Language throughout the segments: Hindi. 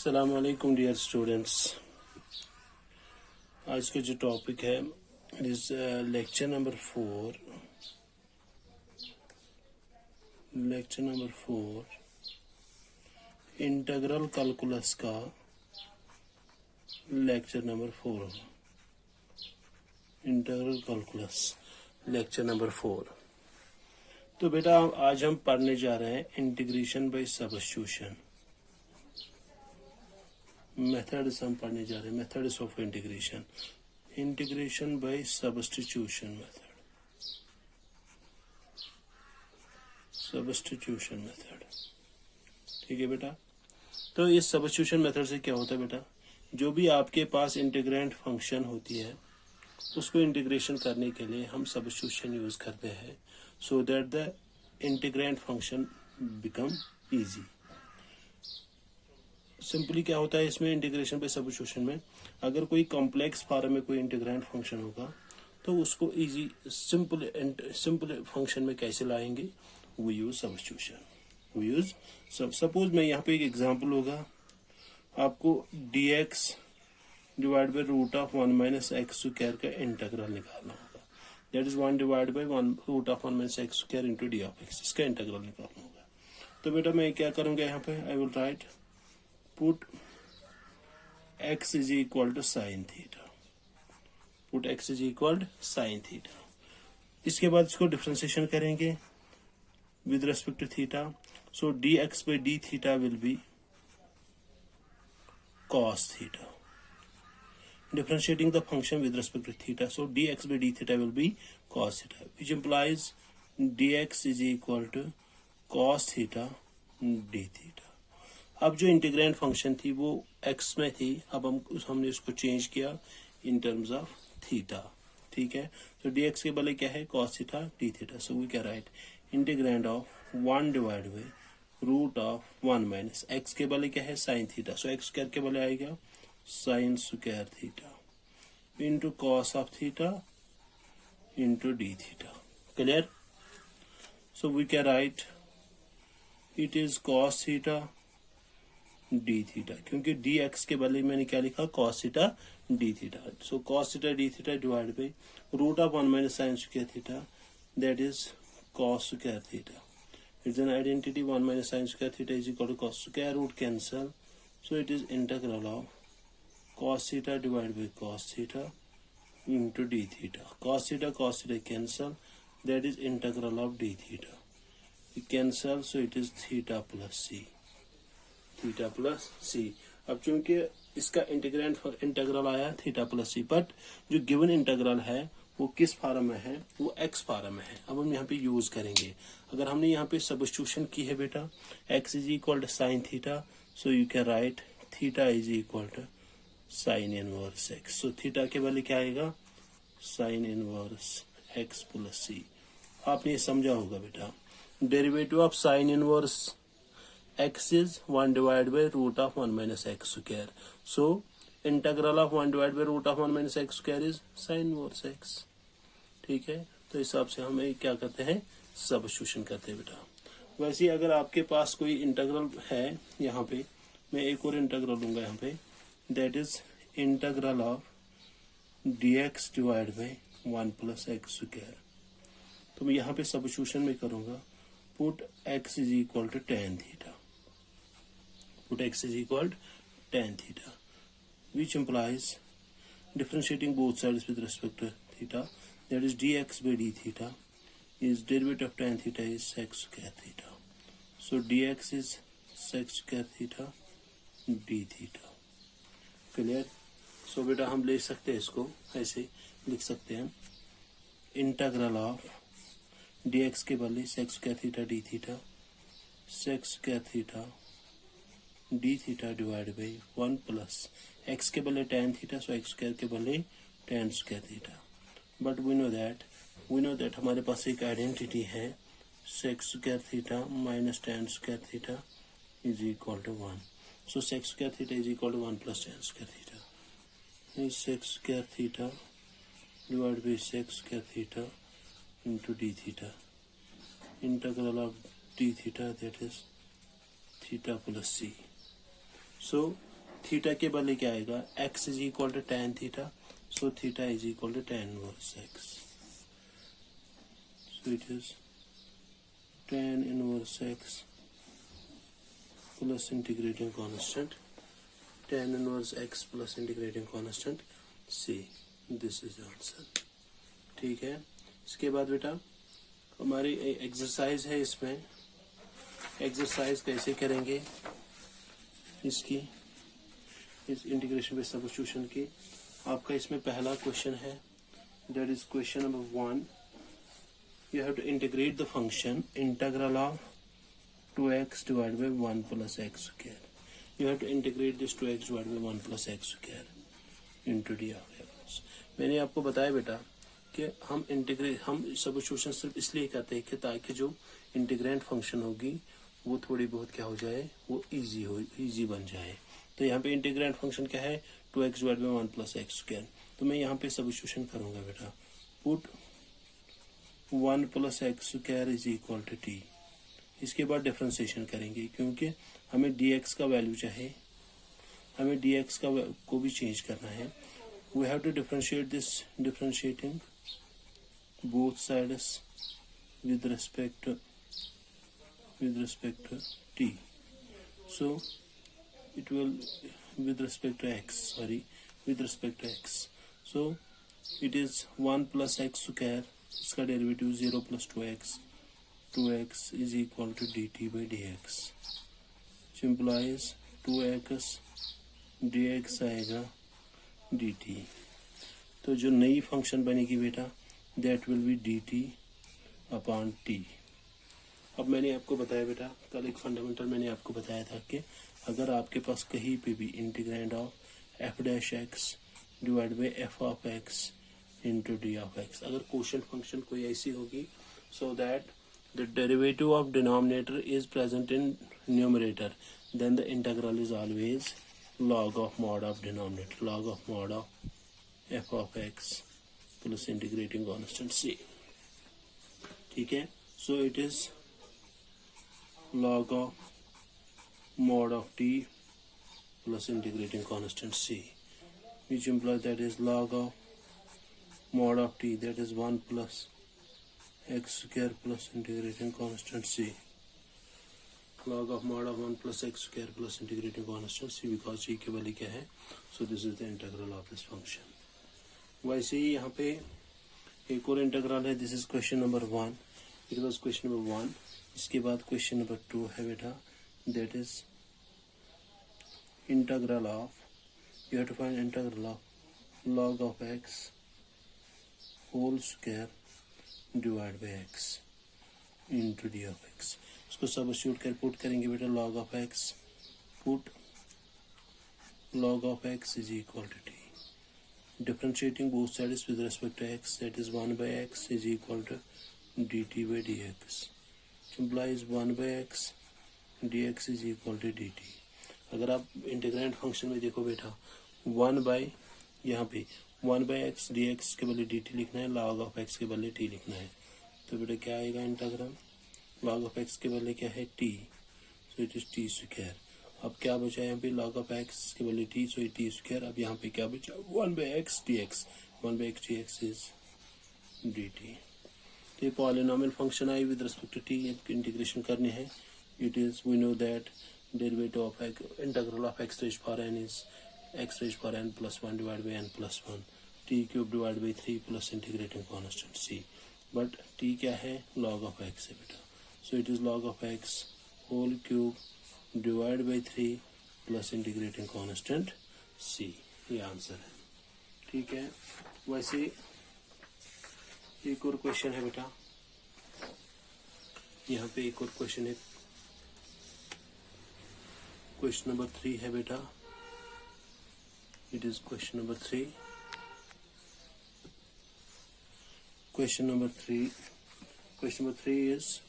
अस्सलाम वालेकुम डियर स्टूडेंट्स। आज का जो टॉपिक है इस लेक्चर नंबर 4 इंटीग्रल कैलकुलस का लेक्चर नंबर 4 होगा। Integral calculus lecture number 4। तो बेटा आज हम पढ़ने जा रहे हैं इंटीग्रेशन बाय सब्स्टिट्यूशन। मेथड्स हम पढ़ने जा रहे हैं, methods of integration, integration by substitution method, substitution method. ठीक है बेटा। तो इस सब्स्टिट्यूशन मेथड से क्या होता है बेटा, जो भी आपके पास इंटीग्रेंट फंक्शन होती है उसको इंटीग्रेशन करने के लिए हम सब्स्टिट्यूशन यूज करते हैं, सो that the integrant function become easy. Simply क्या होता है इसमें इंटीग्रेशन पे सब्स्टिट्यूशन में, अगर कोई कॉम्प्लेक्स फॉर्म में कोई इंटीग्रेंट फंक्शन होगा तो उसको इजी सिंपल फंक्शन में कैसे लाएंगे, वो यूज सब्स्टिट्यूशन, वो यूज सपोज मैं यहाँ पे एक एग्जांपल होगा, आपको dx divide by root of 1 minus x square का इंटीग्रल निकालना होगा। That is 1 divide by 1 root of 1 minus x square into d of x, इसका इंटीग्रल निकालना होगा। तो बेटा मैं क्या करूंगा, यहाँ पे I will write put x is equal to sin theta, put x is equal to sin theta। इसके बाद इसको डिफरेंशिएशन करेंगे with respect to theta, so dx by d theta will be cos theta। Differentiating the function with respect to theta, so dx by d theta will be cos theta, which implies dx is equal to cos theta d theta। अब जो इंटीग्रेंट फंक्शन थी वो x में थी, अब हमने उसको चेंज किया इन टर्म्स ऑफ थीटा। ठीक है, तो dx के बदले क्या है, cos theta d theta. So we can write integrand of 1 divide by root of 1 minus x के बदले क्या है, sin theta. So x square के बदले आएगा sin square theta into cos of theta into d theta. Clear? So we can write it is cos theta d theta, क्योंकि डी एक्स के बदले मैंने क्या लिखा, cos theta d theta. So cos theta d theta divide by root of 1 minus sine square theta, that is cos square theta. It's an identity, 1 minus sine square theta is equal to cos square root cancel, so it is integral of cos theta divide by cos theta into d theta. cos theta cancel, that is integral of d theta, cancel, so it is theta plus c, theta plus c. अब चूंकि इसका इंटीग्रल आया थीटा प्लस सी, बट जो गिवन इंटीग्रल है वो किस फॉर्म में है, वो एक्स फॉर्म में है। अब हम यहाँ पे यूज करेंगे, अगर हमने यहाँ पे सब्स्टिट्यूशन की है बेटा, x is equal to sine theta, so you can write theta is equal to sine inverse x. So theta के बदले क्या आएगा, sine inverse x plus c. आपने ये समझा होगा बेटा, derivative of sine inverse x is 1 divided by root of 1 minus x square. So integral of 1 divided by root of 1 minus x square is sin inverse x। ठीक है, तो इस हिसाब से हमें क्या करते हैं, सब्स्टिट्यूशन करते हैं बेटा। वैसे ही अगर आपके पास कोई इंटीग्रल है, यहाँ पे मैं एक और इंटीग्रल लूंगा यहाँ पे, that is integral of dx divide by 1 plus x square. तो मैं यहाँ पे सब्स्टिट्यूशन में करूंगा, put x is equal to tan theta, put x is equal to tan theta, which implies differentiating both sides with respect to theta, that is dx by d theta is derivative of tan theta is sec square theta, so dx is sec square theta d theta। Clear? So बेटा हम ले सकते हैं, इसको ऐसे लिख सकते हैं, इंटीग्रल ऑफ dx के बदले sec square theta d theta, sec square theta d theta divide by 1 plus x के बदले tan theta, so x square के बदले tan square theta. But we know that हमारे पास एक आइडेंटिटी है, sec square theta minus tan square theta is equal to 1। So sec square theta is equal to 1 plus tan square theta, sec square theta divide by sec square theta into d theta, integral of d theta that is theta plus c. So theta के बदले क्या आएगा, x is equal to tan theta, so theta is equal to tan inverse x, so it is tan inverse x plus integrating constant, tan inverse x plus integrating constant c, this is answer. ठीक है, इसके बाद बेटा हमारी एक्सरसाइज है, इसमें एक्सरसाइज कैसे करेंगे इसकी, इस इंटीग्रेशन बेस्ड सब्स्टिट्यूशन की। आपका इसमें पहला क्वेश्चन है, that is question number 1। You have to integrate the function integral of 2x divide by 1 plus x square. You have to integrate this 2x divide by 1 plus x square into d of x. मैंने आपको बताया बेटा कि हम सब्स्टिट्यूशन सिर्फ इसलिए करते हैं कि ताकि जो इंटीग्रेंट फंक्शन होगी वो थोड़ी बहुत क्या हो जाए, वो इजी बन जाए। तो यहाँ पे इंटीग्रेंट फंक्शन क्या है, 2x divide by 1 plus x square. तो मैं यहाँ पे सब्स्टिट्यूशन करूंगा बेटा, put 1 plus x square is equal to t. इसके बाद डिफरेंशिएशन करेंगे, क्योंकि हमें dx का वैल्यू चाहे, हमें dx को भी चेंज करना है। We have to differentiate this, differentiating both sides with respect to t, so it will with respect to x, so it is 1 plus x square, इसका derivative 0 plus 2x is equal to dt by dx, which implies 2x dx आएगा dt। तो जो नई फंक्शन बनेगी बेटा, that will be dt upon t। अब मैंने आपको बताया बेटा, कल एक फंडामेंटल मैंने आपको बताया था कि अगर आपके पास कहीं पे भी integrand of f dash x divide by f of x into d of x, अगर कोशेंट फंक्शन कोई ऐसी होगी so that the derivative of denominator is present in numerator, then the integral is always log of mod of denominator, log of mod of f of x plus integrating constant c। ठीक है, सो it is log of mod of t plus integrating constant c, which implies that is log of mod of t, that is 1 plus x square plus integrating constant c, log of mod of 1 plus x square plus integrating constant c, because c की वैल्यू क्या है, so this is the integral of this function। वैसे ही यहाँ पे एक और इंटीग्रल है, this is question number 1, it was question number 1। इसके बाद क्वेश्चन नंबर 2 है बेटा, that is integral of, you have to find integral of log of x whole square divide by x into d of x। इसको सब्स्टिट्यूट कर पुट करेंगे बेटा, log of x, put log of x is equal to t, differentiating both sides with respect to x, that is 1 by x is equal to dt by dx, which implies 1 by x dx is equal to dt। अगर आप इंटीग्रेंट फंक्शन में देखो बेटा, 1 बाई यहाँ पे 1 बाई एक्स dx के बदले dt लिखना है, log ऑफ x के बदले t लिखना है, तो बेटा क्या आएगा इंटीग्रल, log ऑफ x के बदले क्या है t, so it is t square. अब क्या बचा यहाँ पे, log ऑफ x के बदले t, सो t स्क्वायर। अब यहाँ पे क्या बचा, 1 by x dx, 1 by x dx is dt। तो ये पॉलिनोमियल फंक्शन आई with respect to t, integration करने हैं। It is, we know that derivative of integral of x raise power n is x raise power n plus 1 divide by n plus 1, t cube divide by 3 plus integrating constant c, but t क्या है, log ऑफ x है बेटा, so it is log of x whole cube divide by 3 plus integrating constant c, ये आंसर है। ठीक है, वैसे एक और क्वेश्चन है बेटा, यहाँ पे एक और क्वेश्चन है, क्वेश्चन नंबर 3 है बेटा, it is question number 3, question number 3, question number 3 is,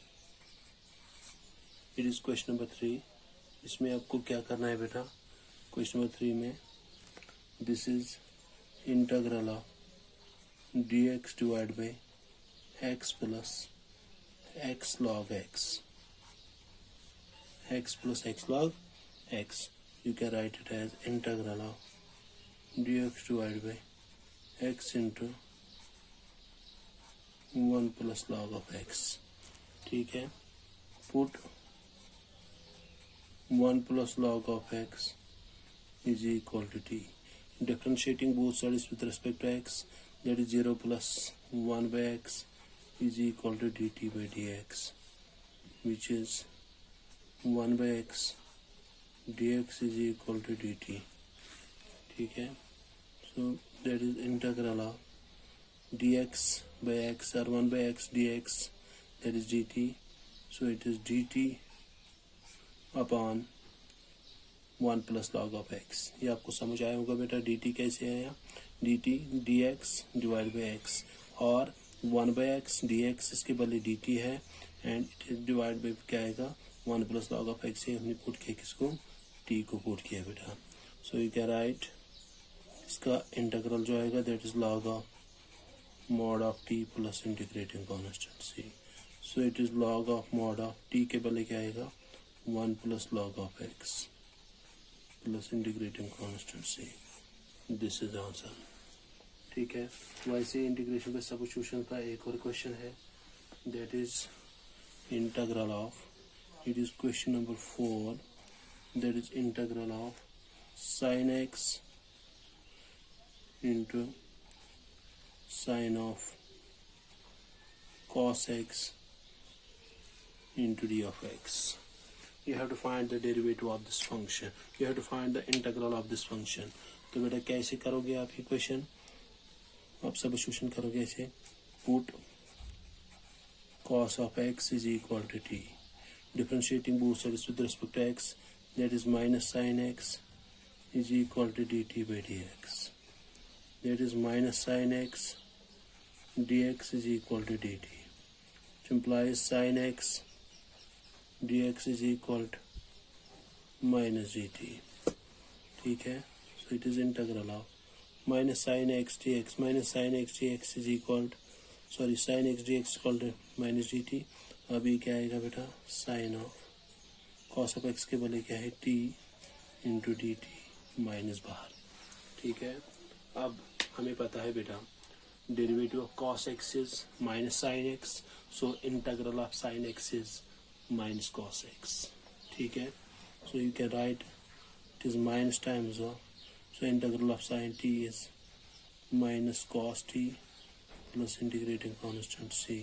it is question number 3। इसमें आपको क्या करना है बेटा, क्वेश्चन नंबर 3 में, this is integral of dx divide by x plus x log x, x plus x log x, you can write it as integral of dx divided by x into 1 plus log of x. ठीक है, put 1 plus log of x is equal to t. Differentiating both sides with respect to x, that is 0 plus 1 by x is equal to dt by dx, which is 1 by x dx is equal to dt. ठीक है, so that is integral of dx by x or 1 by x dx, that is dt. So it is dt upon 1 plus log of x. ये आपको समझ आया होगा बेटा dt कैसे आया, dt dx divide by x, और 1 by x dx इसके बदले dt है, एंड डिवाइड बाई क्या आएगा 1 plus log of x से हमने पुट किया किसको, t को पुट किया बेटा. सो यू कैन राइट इसका इंटीग्रल जो आएगा that is log of mod of t plus integrating constant c. So it is log of mod of t के बदले क्या आएगा 1 plus log of x plus integrating constant c. This is answer. ठीक है, वैसे इंटीग्रेशन पे सब्स्टिट्यूशन का एक और क्वेश्चन है, that is integral of, it is question number 4, that is integral of sin x into sin of cos x into d of x. You have to find the derivative of this function. You have to find the integral of this function. तो बेटा कैसे करोगे आप ये क्वेश्चन, आप सब्स्टिट्यूशन करोगे ऐसे, put cos of x is equal to t, differentiating both sides with respect to x, that is minus sin x is equal to dt by dx, that is minus sin x dx is equal to dt, which implies sin x dx is equal to minus dt. ठीक है, so it is integral of minus sin x dx, minus sin x dx is equal to, sorry, sin x dx is equal to minus dt. अभी क्या आएगा बेटा, sin of cos of x के बदले क्या है t into D T minus बाहर. ठीक है, अब हमें पता है बेटा derivative of cos x is minus sin x, so integral of sin x is minus cos x. ठीक है, सो you can write it is minus times of, so integral of sin t is minus cos t plus integrating constant c,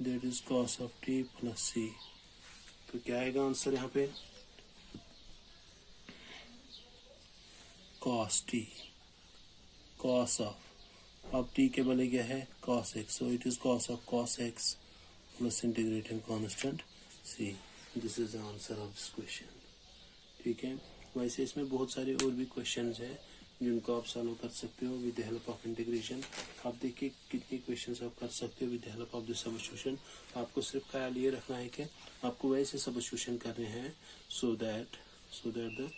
that is cos of t plus c. तो क्या आएगा आंसर यहाँ पे, cos t, cos of, अब t के बदले क्या है cos x, so it is cos of cos x plus integrating constant c. This is the answer of this question. ठीक है, वैसे इसमें बहुत सारे और भी क्वेश्चंस हैं जिनको आप सॉल्व कर सकते हो with the help of integration. आप देखिए कितने क्वेश्चंस आप कर सकते हो with the help of the substitution. आपको सिर्फ ख्याल ये रखना है कि आपको वैसे सब्स्टिट्यूशन करने हैं सो that the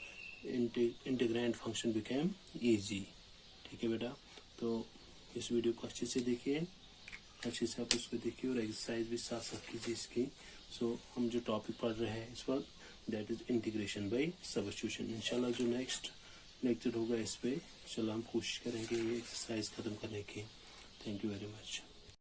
integrand function became easy. ठीक है बेटा, तो इस वीडियो को अच्छे से देखिए, अच्छे से आप उसको देखिए और एक्सरसाइज भी साथ साथ कीजिए इसकी. सो हम जो टॉपिक पढ़ रहे हैं इस वक्त that is integration by substitution. इंशाल्लाह जो नेक्स्ट लेक्चर होगा इस पे इंशाल्लाह हम कोशिश करेंगे ये एक्सरसाइज खत्म करने की. Thank you very much.